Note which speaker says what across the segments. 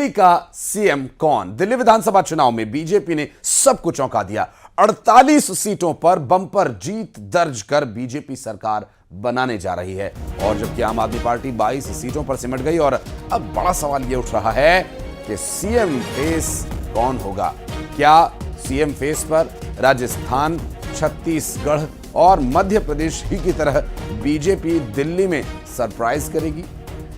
Speaker 1: दिल्ली का सीएम कौन? दिल्ली विधानसभा चुनाव में बीजेपी ने सबको चौंका दिया। 48 सीटों पर बंपर जीत दर्ज कर बीजेपी सरकार बनाने जा रही है। और जबकि आम आदमी पार्टी 22 सीटों पर सिमट गई और अब बड़ा सवाल यह उठ रहा है कि सीएम फेस कौन होगा? क्या सीएम फेस पर राजस्थान, छत्तीसगढ़ और मध्य प्रदेश ही की तरह बीजेपी दिल्ली में सरप्राइज करेगी?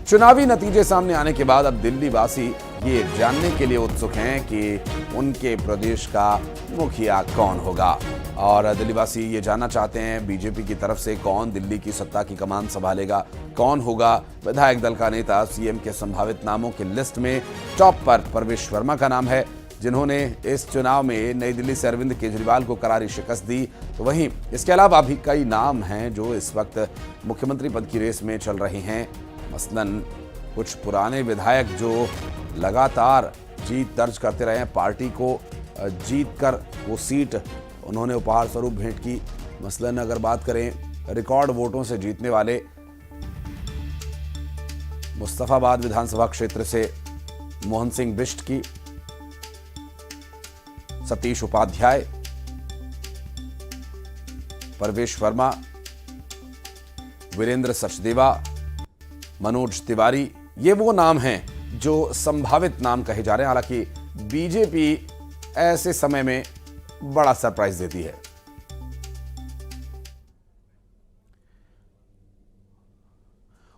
Speaker 1: चुनावी नतीजे सामने आने के बाद अब दिल्ली वासी ये जानने के लिए उत्सुक हैं कि उनके प्रदेश का मुखिया कौन होगा। और दिल्ली वासी ये जानना चाहते हैं बीजेपी की तरफ से कौन दिल्ली की सत्ता की कमान संभालेगा, कौन होगा विधायक दल का नेता। सीएम के संभावित नामों की लिस्ट में टॉप पर परवेश वर्मा का नाम है, जिन्होंने इस चुनाव में नई दिल्ली से अरविंद केजरीवाल को करारी शिकस्त दी। तो वहीं इसके अलावा भी कई नाम हैं जो इस वक्त मुख्यमंत्री पद की रेस में चल रहे हैं। मसलन कुछ पुराने विधायक जो लगातार जीत दर्ज करते रहे हैं, पार्टी को जीत कर वो सीट उन्होंने उपहार स्वरूप भेंट की। मसलन अगर बात करें रिकॉर्ड वोटों से जीतने वाले मुस्तफाबाद विधानसभा क्षेत्र से मोहन सिंह बिष्ट की, सतीश उपाध्याय, परवेश वर्मा, वीरेंद्र सचदेवा, मनोज तिवारी, ये वो नाम हैं जो संभावित नाम कहे जा रहे हैं। हालांकि बीजेपी ऐसे समय में बड़ा सरप्राइज देती है।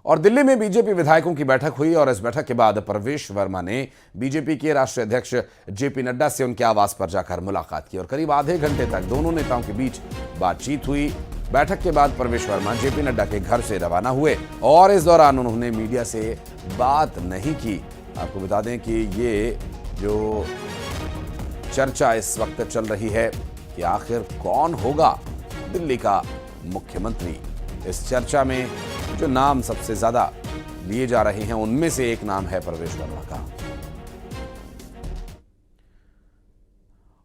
Speaker 1: और दिल्ली में बीजेपी विधायकों की बैठक हुई और इस बैठक के बाद परवेश वर्मा ने बीजेपी के राष्ट्रीय अध्यक्ष जेपी नड्डा से उनके आवास पर जाकर मुलाकात की और करीब आधे घंटे तक दोनों नेताओं के बीच बातचीत हुई। बैठक के बाद परवेश वर्मा जेपी नड्डा के घर से रवाना हुए और इस दौरान उन्होंने मीडिया से बात नहीं की। आपको बता दें कि ये जो चर्चा इस वक्त चल रही है कि आखिर कौन होगा दिल्ली का मुख्यमंत्री, इस चर्चा में जो नाम सबसे ज्यादा लिए जा रहे हैं उनमें से एक नाम है परवेश वर्मा का।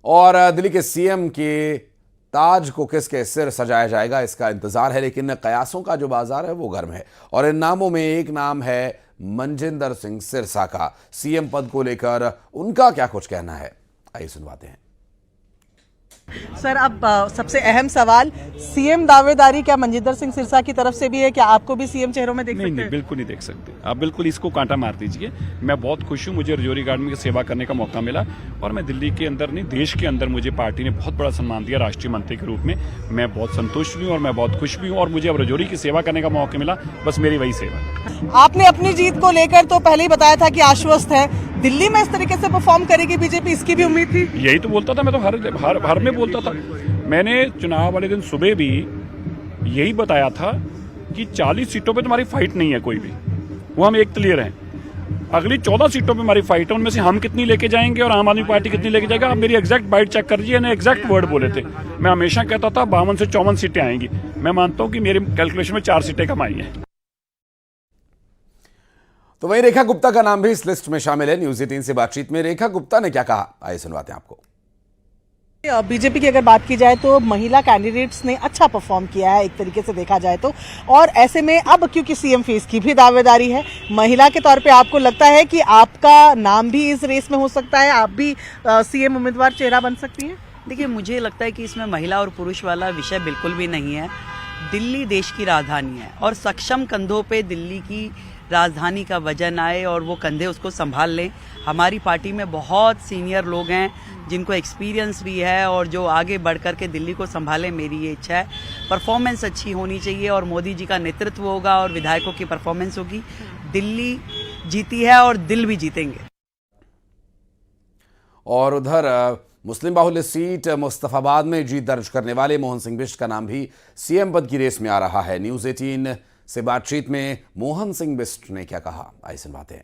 Speaker 1: और दिल्ली के सीएम के ताज को किसके सिर सजाया जाएगा इसका इंतजार है, लेकिन कयासों का जो बाजार है वो गर्म है। और इन नामों में एक नाम है मनजिंदर सिंह सिरसा का। सीएम पद को लेकर उनका क्या कुछ कहना है, आइए सुनवाते हैं।
Speaker 2: सर, अब सबसे अहम सवाल, सीएम दावेदारी क्या मनजिंदर सिंह सिरसा की तरफ से भी है? क्या आपको भी सीएम चेहरों में देख सकते हैं?
Speaker 3: नहीं, बिल्कुल नहीं देख सकते। आप बिल्कुल इसको कांटा मार दीजिए। मैं बहुत खुश हूँ, मुझे रजौरी गार्ड में सेवा करने का मौका मिला और मैं दिल्ली के अंदर नहीं देश के अंदर मुझे पार्टी ने बहुत बड़ा सम्मान दिया राष्ट्रीय मंत्री के रूप में। मैं बहुत संतुष्ट भी हूँ और मैं बहुत खुश भी हूँ और मुझे अब रजौरी की सेवा करने का मौका मिला, बस मेरी वही सेवा।
Speaker 2: आपने अपनी जीत को लेकर तो पहले ही बताया था कि आश्वस्त है, दिल्ली में इस तरीके से परफॉर्म करेगी बीजेपी, इसकी भी उम्मीद थी?
Speaker 3: यही तो बोलता था मैं, तो हर में बोलता था। मैंने चुनाव वाले दिन सुबह भी यही बताया था कि 40 सीटों पे तुम्हारी फाइट नहीं है कोई भी, वो हम एक क्लियर हैं। अगली 14 सीटों पे हमारी फाइट है, उनमें से हम कितनी लेके जाएंगे और आम आदमी पार्टी कितनी लेके जाएगा। आप मेरी एग्जैक्ट बाइट चेक कर लीजिए, एग्जैक्ट वर्ड बोले थे। मैं हमेशा कहता था 52 से 54 सीटें आएंगी। मैं मानता हूं कि मेरी कैलकुलेशन में 4 सीटें कम आई हैं।
Speaker 1: तो वहीं रेखा गुप्ता का नाम भी इस लिस्ट में शामिल है। न्यूज 18 से बातचीत में रेखा गुप्ता ने क्या कहा, आइए सुनवाते हैं आपको।
Speaker 2: बीजेपी की अगर बात की जाए तो महिला कैंडिडेट्स ने अच्छा परफॉर्म किया है एक तरीके से देखा जाए तो, और ऐसे में अब क्योंकि सीएम फेस की भी दावेदारी है, महिला के तौर पे आपको लगता है कि आपका नाम भी इस रेस में हो सकता है, आप भी सीएम उम्मीदवार चेहरा बन सकती हैं?
Speaker 4: देखिए, मुझे लगता है कि इसमें महिला और पुरुष वाला विषय बिल्कुल भी नहीं है। दिल्ली देश की राजधानी है और सक्षम कंधों पे दिल्ली की राजधानी का वजन आए और वो कंधे उसको संभाल लें। हमारी पार्टी में बहुत सीनियर लोग हैं जिनको एक्सपीरियंस भी है और जो आगे बढ़ कर के दिल्ली को संभालें। मेरी ये इच्छा है, परफॉर्मेंस अच्छी होनी चाहिए और मोदी जी का नेतृत्व होगा और विधायकों की परफॉर्मेंस होगी। दिल्ली जीती है और दिल भी जीतेंगे।
Speaker 1: और उधर मुस्लिम बाहुल्य सीट मुस्तफाबाद में जीत दर्ज करने वाले मोहन सिंह बिष्ट का नाम भी सीएम पद की रेस में आ रहा है। न्यूज 18 से बातचीत में मोहन सिंह बिष्ट ने क्या कहा, आइए सुनवाते हैं।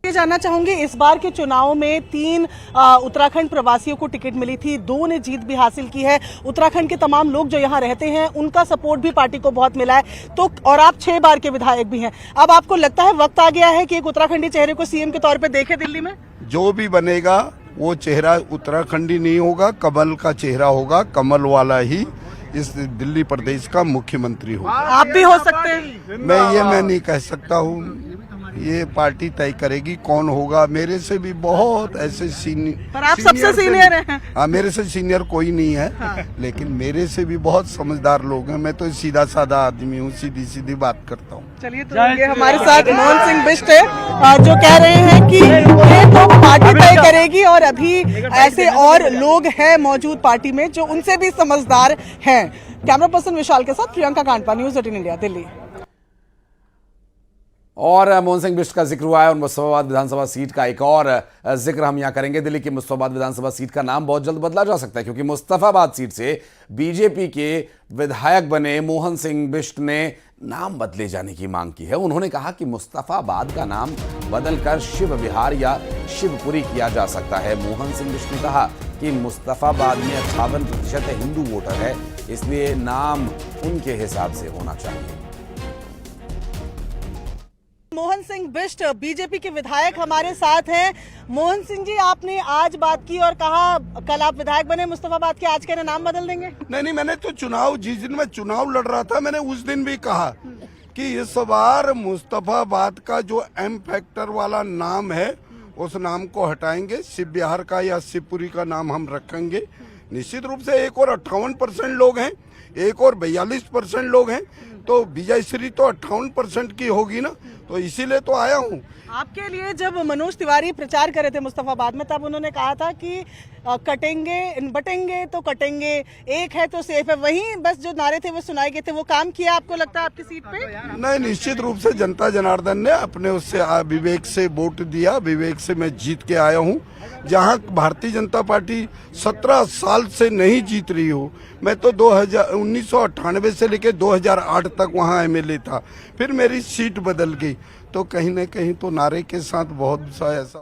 Speaker 2: ये जानना चाहूंगी, इस बार के चुनाव में 3 उत्तराखंड प्रवासियों को टिकट मिली थी, 2 ने जीत भी हासिल की है। उत्तराखंड के तमाम लोग जो यहाँ रहते हैं उनका सपोर्ट भी पार्टी को बहुत मिला है, तो और आप 6 बार के विधायक भी हैं। अब आपको लगता है वक्त आ गया है कि एक उत्तराखंडी चेहरे को सीएम के तौर पे देखे दिल्ली में?
Speaker 5: जो भी बनेगा वो चेहरा उत्तराखंडी नहीं होगा, कमल का चेहरा होगा, कमल वाला ही इस दिल्ली प्रदेश का मुख्यमंत्री होगा।
Speaker 2: आप भी हो सकते हैं?
Speaker 5: मैं नहीं कह सकता हूँ। ये पार्टी तय करेगी कौन होगा। मेरे से भी बहुत ऐसे सीनियर,
Speaker 2: पर आप सबसे सीनियर हैं।
Speaker 5: हाँ, मेरे से सीनियर कोई नहीं है।
Speaker 2: हाँ।
Speaker 5: लेकिन मेरे से भी बहुत समझदार लोग हैं। मैं तो सीधा साधा आदमी हूँ, सीधी सीधी बात करता हूँ।
Speaker 2: चलिए, तो ये हमारे साथ मोहन सिंह बिष्ट है जो कह रहे हैं कि ये तो पार्टी तय करेगी और अभी ऐसे और लोग हैं मौजूद पार्टी में जो उनसे भी समझदार हैं। कैमरा पर्सन विशाल के साथ प्रियंका कांडपा, न्यूज़ 18 इंडिया, दिल्ली।
Speaker 1: और मोहन सिंह बिष्ट का जिक्र हुआ है, उन मुस्तफाबाद विधानसभा सीट का एक और जिक्र हम यहां करेंगे। दिल्ली की मुस्तफाबाद विधानसभा सीट का नाम बहुत जल्द बदला जा सकता है, क्योंकि मुस्तफाबाद सीट से बीजेपी के विधायक बने मोहन सिंह बिष्ट ने नाम बदले जाने की मांग की है। उन्होंने कहा कि मुस्तफाबाद का नाम बदलकर शिव विहार या शिवपुरी किया जा सकता है। मोहन सिंह बिष्ट ने कहा कि मुस्तफाबाद में 58% हिंदू वोटर है, इसलिए नाम उनके हिसाब से होना चाहिए।
Speaker 2: मोहन सिंह बिष्ट बीजेपी के विधायक हमारे साथ हैं। मोहन सिंह जी, आपने आज बात की और कहा कल आप विधायक बने मुस्तफाबाद के, आज कहना नाम बदल देंगे?
Speaker 5: नहीं, मैंने तो जिस दिन मैं चुनाव लड़ रहा था, मैंने उस दिन भी कहा कि इस बार मुस्तफाबाद का जो एम फैक्टर वाला नाम है उस नाम को हटाएंगे, शिव विहार का या शिवपुरी का नाम हम रखेंगे। निश्चित रूप से एक और 58% लोग हैं, एक और 42% लोग हैं, तो विजयश्री तो 58% की होगी ना, तो इसीलिए तो आया हूँ।
Speaker 2: आपके लिए जब मनोज तिवारी प्रचार कर रहे थे मुस्तफाबाद में, तब उन्होंने कहा था कि कटेंगे बटेंगे तो कटेंगे, एक है तो सेफ है, वहीं बस जो नारे थे वो सुनाए गए थे, वो काम किया आपको लगता है आपकी सीट पे?
Speaker 5: नहीं, निश्चित रूप से जनता जनार्दन ने अपने उससे विवेक से वोट दिया, विवेक से मैं जीत के आया हूँ। जहाँ भारतीय जनता पार्टी 17 साल से नहीं जीत रही हो, मैं तो 1998 से लेकर 2008 तक वहाँ एमएलए था, फिर मेरी सीट बदल गई, तो कहीं न कहीं तो नारे के साथ बहुत सा ऐसा